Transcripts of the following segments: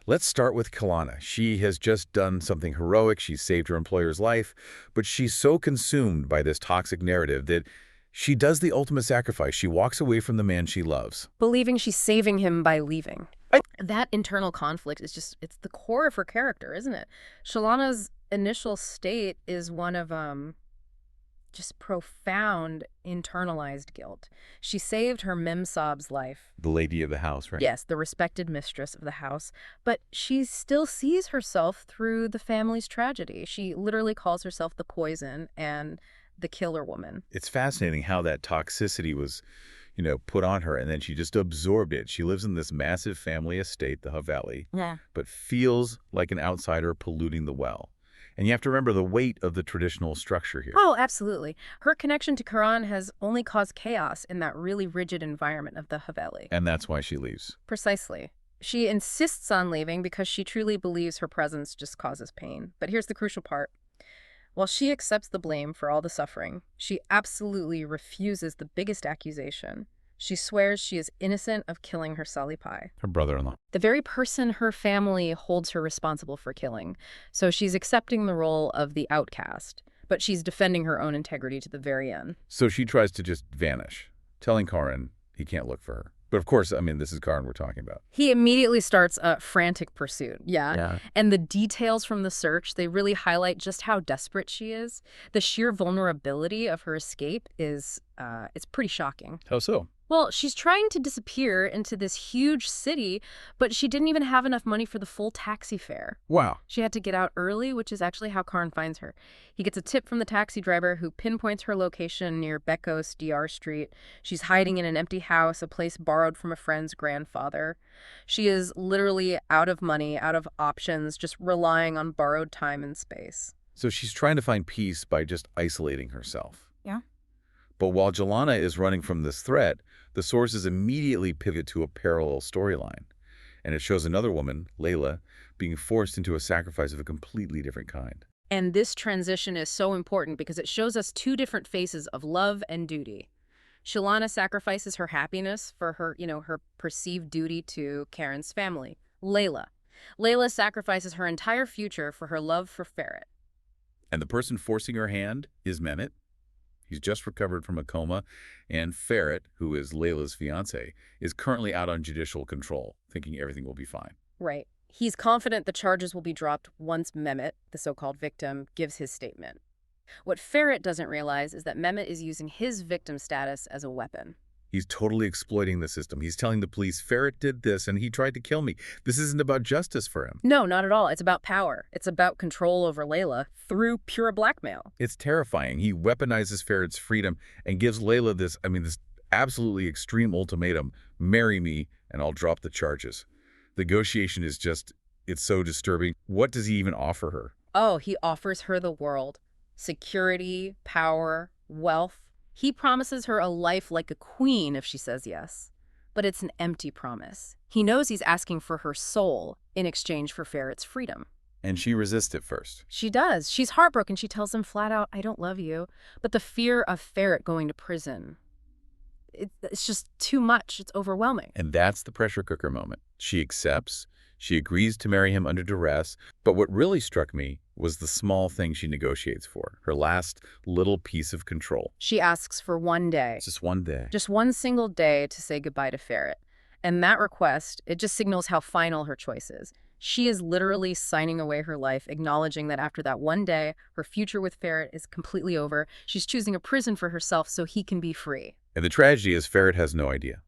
Let's start with Kalana. She has just done something heroic. She's saved her employer's life, but she's so consumed by this toxic narrative that she does the ultimate sacrifice. She walks away from the man she loves. Believing she's saving him by leaving. That internal conflict is it's the core of her character, isn't it? Shalana's initial state is one of just profound internalized guilt. She saved her memsahib's life. The lady of the house, right? Yes, the respected mistress of the house. But she still sees herself through the family's tragedy. She literally calls herself the poison and the killer woman. It's fascinating how that toxicity was, put on her, and then she just absorbed it. She lives in this massive family estate, the 𝐊𝐷𝐿, but feels like an outsider polluting the well. And you have to remember the weight of the traditional structure here. Oh, absolutely. Her connection to Karan has only caused chaos in that really rigid environment of the 𝐊𝐿𝐷. And that's why she leaves. Precisely. She insists on leaving because she truly believes her presence just causes pain. But here's the crucial part. While she accepts the blame for all the suffering, she absolutely refuses the biggest accusation. She swears she is innocent of killing her 𝐊𝐷𝐿. Her brother-in-law. The very person her family holds her responsible for killing. So she's accepting the role of the outcast, but she's defending her own integrity to the very end. So she tries to just vanish, telling Karan he can't look for her. But of course, this is Karan we're talking about. He immediately starts a frantic pursuit. Yeah. And the details from the search, they really highlight just how desperate she is. The sheer vulnerability of her escape is, it's pretty shocking. How so? Well, she's trying to disappear into this huge city, but she didn't even have enough money for the full taxi fare. Wow. She had to get out early, which is actually how Karan finds her. He gets a tip from the taxi driver who pinpoints her location near Bekos DR Street. She's hiding in an empty house, a place borrowed from a friend's grandfather. She is literally out of money, out of options, just relying on borrowed time and space. So she's trying to find peace by just isolating herself. Yeah. But while Ceylan is running from this threat, the sources immediately pivot to a parallel storyline. And it shows another woman, Layla, being forced into a sacrifice of a completely different kind. And this transition is so important because it shows us two different faces of love and duty. Ceylan sacrifices her happiness for her, her perceived duty to Karan's family. Layla sacrifices her entire future for her love for Ferret. And the person forcing her hand is Mehmet. He's just recovered from a coma, and Ferret, who is Layla's fiancé, is currently out on judicial control, thinking everything will be fine. Right. He's confident the charges will be dropped once Mehmet, the so-called victim, gives his statement. What Ferret doesn't realize is that Mehmet is using his victim status as a weapon. He's totally exploiting the system. He's telling the police, Ferret did this and he tried to kill me. This isn't about justice for him. No, not at all. It's about power. It's about control over Layla through pure blackmail. It's terrifying. He weaponizes Ferret's freedom and gives Layla this absolutely extreme ultimatum. Marry me and I'll drop the charges. Negotiation is it's so disturbing. What does he even offer her? Oh, he offers her the world. Security, power, wealth. He promises her a life like a queen if she says yes. But it's an empty promise. He knows he's asking for her soul in exchange for Ferret's freedom. And she resists at first. She does. She's heartbroken. She tells him flat out, I don't love you. But the fear of Ferret going to prison, it's just too much. It's overwhelming. And that's the pressure cooker moment. She accepts. She agrees to marry him under duress. But what really struck me was the small thing she negotiates for, her last little piece of control. She asks for one day. Just one day. Just one single day to say goodbye to Ferret. And that request, it just signals how final her choice is. She is literally signing away her life, acknowledging that after that one day, her future with Ferret is completely over. She's choosing a prison for herself so he can be free. And the tragedy is Ferret has no idea.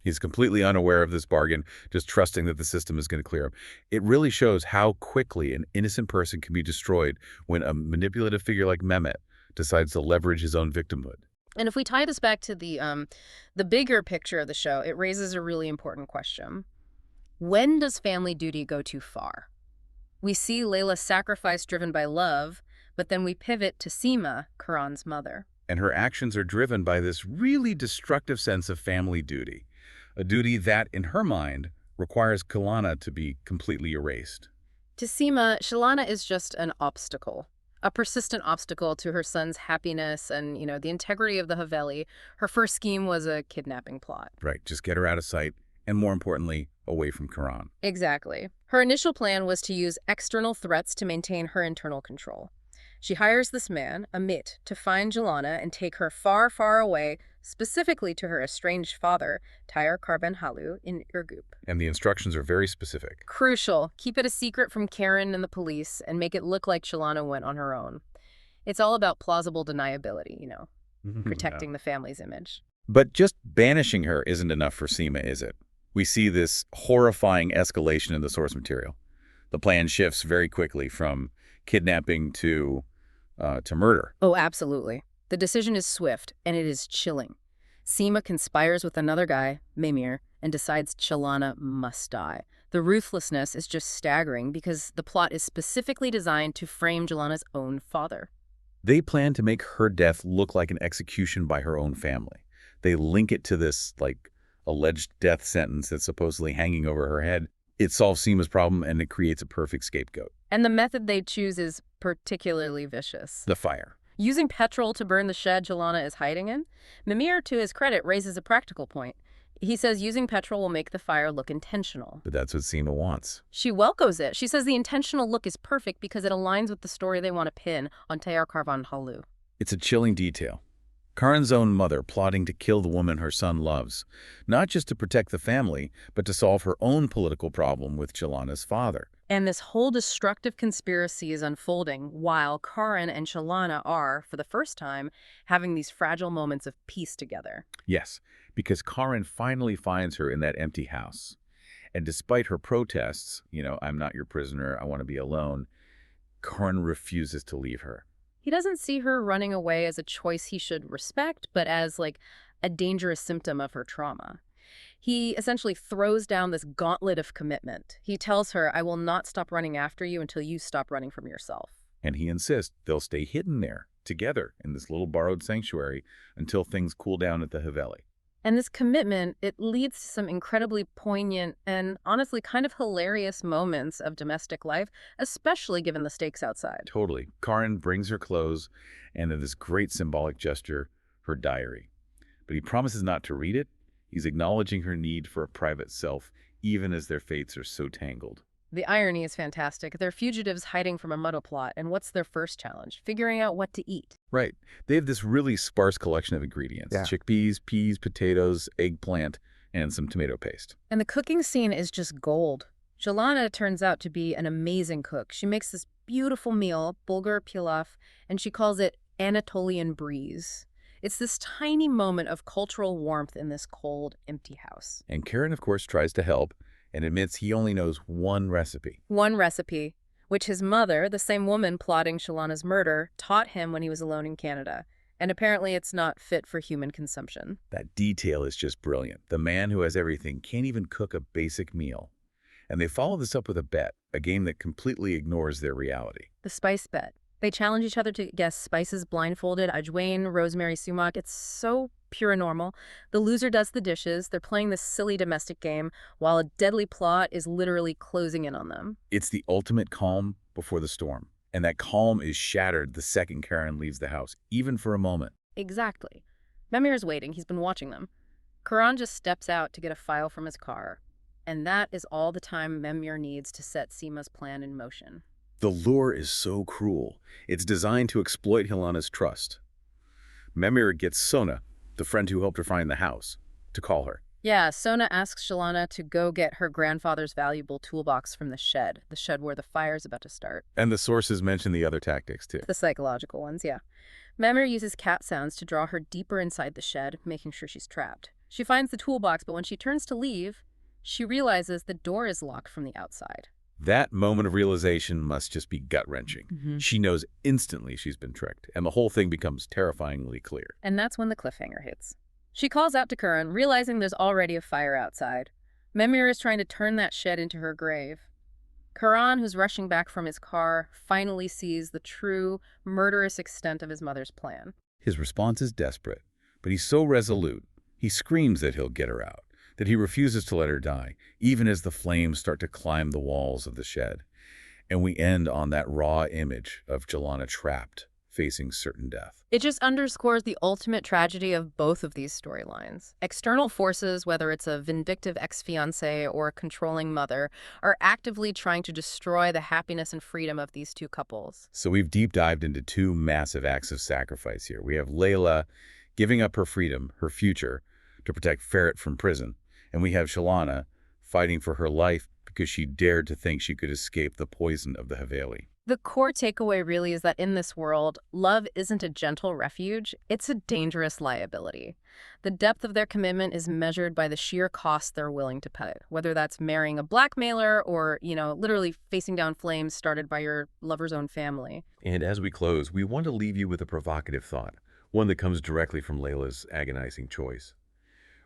He's completely unaware of this bargain, just trusting that the system is going to clear him. It really shows how quickly an innocent person can be destroyed when a manipulative figure like Mehmet decides to leverage his own victimhood. And if we tie this back to the bigger picture of the show, it raises a really important question. When does family duty go too far? We see Layla's sacrifice driven by love, but then we pivot to Seema, Karan's mother. And her actions are driven by this really destructive sense of family duty. A duty that, in her mind, requires Ceylan to be completely erased. To Seema, Ceylan is just an obstacle, a persistent obstacle to her son's happiness and, the integrity of the 𝐊𝐿𝐷𝐿. Her first scheme was a kidnapping plot. Right, just get her out of sight, and more importantly, away from Karan. Exactly. Her initial plan was to use external threats to maintain her internal control. She hires this man, Amit, to find Ceylan and take her far, far away, specifically to her estranged father, 𝐊𝐔𝐌𝐀, in Urdu. And the instructions are very specific. Crucial. Keep it a secret from Karan and the police and make it look like Ceylan went on her own. It's all about plausible deniability, protecting the family's image. But just banishing her isn't enough for Seema, is it? We see this horrifying escalation in the source material. The plan shifts very quickly from kidnapping to murder. Oh, absolutely. The decision is swift, and it is chilling. Seema conspires with another guy, Memir, and decides Ceylan must die. The ruthlessness is just staggering because the plot is specifically designed to frame Ceylan's own father. They plan to make her death look like an execution by her own family. They link it to this, alleged death sentence that's supposedly hanging over her head. It solves Seema's problem, and it creates a perfect scapegoat. And the method they choose is particularly vicious. The fire. Using petrol to burn the shed Ceylan is hiding in, Memir, to his credit, raises a practical point. He says using petrol will make the fire look intentional. But that's what Seema wants. She welcomes it. She says the intentional look is perfect because it aligns with the story they want to pin on 𝐊𝐔𝐌𝐀. It's a chilling detail. Karan's own mother plotting to kill the woman her son loves, not just to protect the family, but to solve her own political problem with Ceylan's father. And this whole destructive conspiracy is unfolding while Karan and Ceylan are, for the first time, having these fragile moments of peace together. Yes, because Karan finally finds her in that empty house. And despite her protests, I'm not your prisoner, I want to be alone, Karan refuses to leave her. He doesn't see her running away as a choice he should respect, but as, a dangerous symptom of her trauma. He essentially throws down this gauntlet of commitment. He tells her, I will not stop running after you until you stop running from yourself. And he insists they'll stay hidden there, together, in this little borrowed sanctuary, until things cool down at the 𝐊𝐔𝐌𝐀. And this commitment, it leads to some incredibly poignant and honestly kind of hilarious moments of domestic life, especially given the stakes outside. Totally. Karan brings her clothes and in this great symbolic gesture, her diary. But he promises not to read it. He's acknowledging her need for a private self, even as their fates are so tangled. The irony is fantastic. They're fugitives hiding from a muddle plot, and what's their first challenge? Figuring out what to eat. Right. They have this really sparse collection of ingredients. Yeah. Chickpeas, peas, potatoes, eggplant, and some tomato paste. And the cooking scene is just gold. Ceylan turns out to be an amazing cook. She makes this beautiful meal, bulgur pilaf, and she calls it Anatolian breeze. It's this tiny moment of cultural warmth in this cold, empty house. And Karan, of course, tries to help and admits he only knows one recipe. One recipe, which his mother, the same woman plotting Ceylan's murder, taught him when he was alone in Canada. And apparently it's not fit for human consumption. That detail is just brilliant. The man who has everything can't even cook a basic meal. And they follow this up with a bet, a game that completely ignores their reality. The spice bet. They challenge each other to guess spices blindfolded, ajwain, rosemary, sumac. It's so pure and normal. The loser does the dishes. They're playing this silly domestic game while a deadly plot is literally closing in on them. It's the ultimate calm before the storm. And that calm is shattered the second Karan leaves the house, even for a moment. Exactly. Memir's waiting. He's been watching them. Karan just steps out to get a file from his car. And that is all the time Memir needs to set Seema's plan in motion. The lure is so cruel. It's designed to exploit Ceylan's trust. Memir gets Sona, the friend who helped her find the house, to call her. Yeah, Sona asks Ceylan to go get her grandfather's valuable toolbox from the shed where the fire's about to start. And the sources mention the other tactics, too. The psychological ones, yeah. Memir uses cat sounds to draw her deeper inside the shed, making sure she's trapped. She finds the toolbox, but when she turns to leave, she realizes the door is locked from the outside. That moment of realization must just be gut-wrenching. She knows instantly she's been tricked, and the whole thing becomes terrifyingly clear. And that's when the cliffhanger hits. She calls out to Karan, realizing there's already a fire outside. Memir is trying to turn that shed into her grave. Karan, who's rushing back from his car, finally sees the true, murderous extent of his mother's plan. His response is desperate, but he's so resolute, he screams that he'll get her out, that he refuses to let her die, even as the flames start to climb the walls of the shed. And we end on that raw image of Ceylan trapped, facing certain death. It just underscores the ultimate tragedy of both of these storylines. External forces, whether it's a vindictive ex-fiancé or a controlling mother, are actively trying to destroy the happiness and freedom of these two couples. So we've deep dived into two massive acts of sacrifice here. We have Layla giving up her freedom, her future, to protect Ferret from prison. And we have Ceylan fighting for her life because she dared to think she could escape the poison of the 𝐊𝐔𝐌𝐀. The core takeaway really is that in this world, love isn't a gentle refuge, it's a dangerous liability. The depth of their commitment is measured by the sheer cost they're willing to pay, whether that's marrying a blackmailer or, literally facing down flames started by your lover's own family. And as we close, we want to leave you with a provocative thought, one that comes directly from Layla's agonizing choice.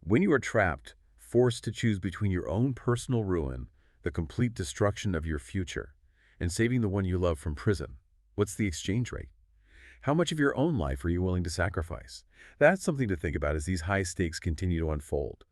When you are trapped, forced to choose between your own personal ruin, the complete destruction of your future, and saving the one you love from prison, what's the exchange rate? How much of your own life are you willing to sacrifice? That's something to think about as these high stakes continue to unfold.